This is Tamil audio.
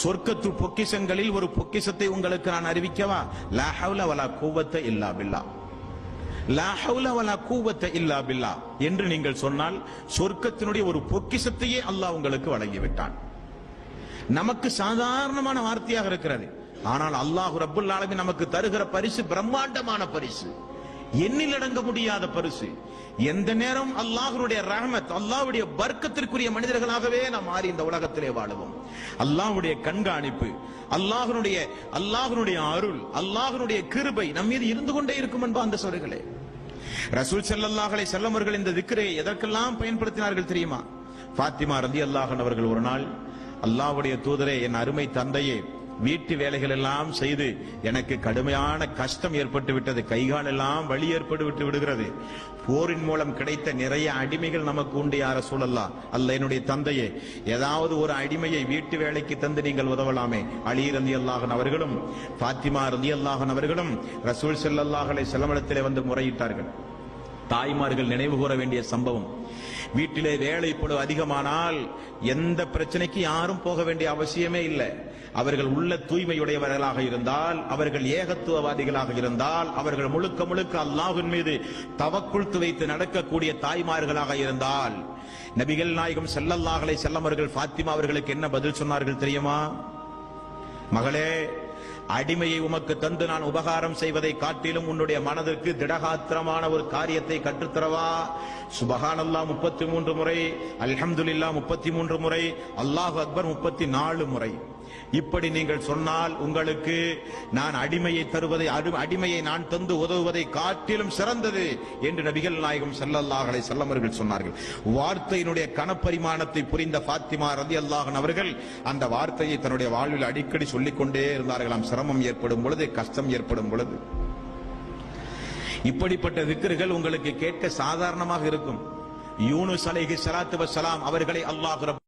சொர்க்கத்து பொக்கிஷங்களில் ஒரு பொக்கிஷத்தை உங்களுக்கு நான் அறிவிக்கவா? லா ஹவ்ல வலா குவத்த இல்லா பில்லா, லா ஹவ்ல வலா குவத்த இல்லா பில்லா என்று நீங்கள் சொன்னால் சொர்க்கத்தினுடைய ஒரு பொக்கிஷத்தையே அல்லாஹ் உங்களுக்கு வழங்கிவிட்டான். நமக்கு சாதாரணமான வார்த்தையாக இருக்கிறது, ஆனால் அல்லாஹ் ரப்புல் ஆலமீன் நமக்கு தருகிற பரிசு பிரம்மாண்டமான பரிசு, எண்ணிலடங்க முடியாத பரிசு. எந்த நேரம் அல்லாஹ்வுடைய ரஹ்மத், அல்லாஹ்வுடைய பர்க்கத்திற்குரிய மனிதர்களாகவே நாம் மாறி இந்த உலகத்திலே வாழுவோம். அல்லாஹ்வுடைய கண்காணிப்பு, அல்லாஹ்வுடைய அருள், அல்லாஹ்வுடைய கிருபை நம் மீது இருந்து கொண்டே இருக்கும் என்பா அந்த சொல்களே. ரசூல் ஸல்லல்லாஹு அலைஹி வஸல்லம் அவர்கள் இந்த திக்ரை எதற்கெல்லாம் பயன்படுத்தினார்கள் தெரியுமா? ஃபாத்திமா ரலியல்லாஹு அன்ஹா அவர்கள் ஒரு நாள், அல்லாஹ்வுடைய தூதரே, என் அருமை தந்தையே, வீட்டு வேலைகள் எல்லாம் செய்து எனக்கு கடுமையான கஷ்டம் ஏற்பட்டு விட்டது, கைகால் எல்லாம் வலி ஏற்பட்டு விடுகிறது. போரின் மூலம் கிடைத்த நிறைய அடிமைகள் நமக்கு உண்டு யா ரசூலல்லாஹ். அல்ல என்னுடைய தந்தையே, ஏதாவது ஒரு அடிமையை வீட்டு வேலைக்கு தந்து நீங்கள் உதவலாமே. அலி ரலியல்லாஹு அன்ஹு அவர்களும் ஃபாத்திமா ரலியல்லாஹு அன்ஹா அவர்களும் ரசூல் ஸல்லல்லாஹு அலைஹி வஸல்லம் இடத்திலே வந்து முறையிட்டார்கள். தாய்மார்கள் நினைவு கூற வேண்டிய சம்பவம். வீட்டிலே வேலைப்பளு அதிகமானால் எந்த பிரச்சனைக்கு யாரும் போக வேண்டிய அவசியமே இல்லை. அவர்கள் உள்ள தூய்மையுடையவர்களாக இருந்தால், அவர்கள் ஏகத்துவவாதிகளாக இருந்தால், அவர்கள் முழுக்க முழுக்க அல்லாஹ்வின் மீது தவக்குல் வைத்து நடக்கக்கூடிய தாய்மார்களாக இருந்தால், நபிகள் நாயகம் ஸல்லல்லாஹு அலைஹி வஸல்லம் அவர்கள் ஃபாத்திமா அவர்களுக்கு என்ன பதில் சொன்னார்கள் தெரியுமா? மகளே, அடிமையை உமக்கு தந்து நான் உபகாரம் செய்வதை காட்டிலும் உன்னுடைய மனதிற்கு திடகாத்திரமான ஒரு காரியத்தை கற்றுத்தரவா? சுபஹானல்லாஹ் 33 முறை, அல்ஹம்துலில்லாஹ் 33 முறை, அல்லாஹு அக்பர் 34 முறை. இப்படி நீங்கள் சொன்னால் உங்களுக்கு நான் அடிமையை நான் தந்து உதவுவதை காட்டிலும் சிறந்தது என்று நபிகள் நாயகம் ஸல்லல்லாஹு அலைஹி வஸல்லம் அவர்கள் சொன்னார்கள். வார்த்தையினுடைய கனப்பரிமாணத்தை புரிந்த ஃபாத்திமா ரலியல்லாஹு அன்ஹா அவர்கள் அந்த வார்த்தையை தன்னுடைய வாழ்வில் அடிக்கடி சொல்லிக் கொண்டே இருந்தார்களாம். சிரமம் ஏற்படும் பொழுது, கஷ்டம் ஏற்படும் பொழுது. இப்படிப்பட்ட திக்ர்கள் உங்களுக்கு கேட்க சாதாரணமாக இருக்கும். யூனுஸ் அலைஹி ஸலாத்து வஸ்ஸலாம் அவர்களை அல்லாஹ்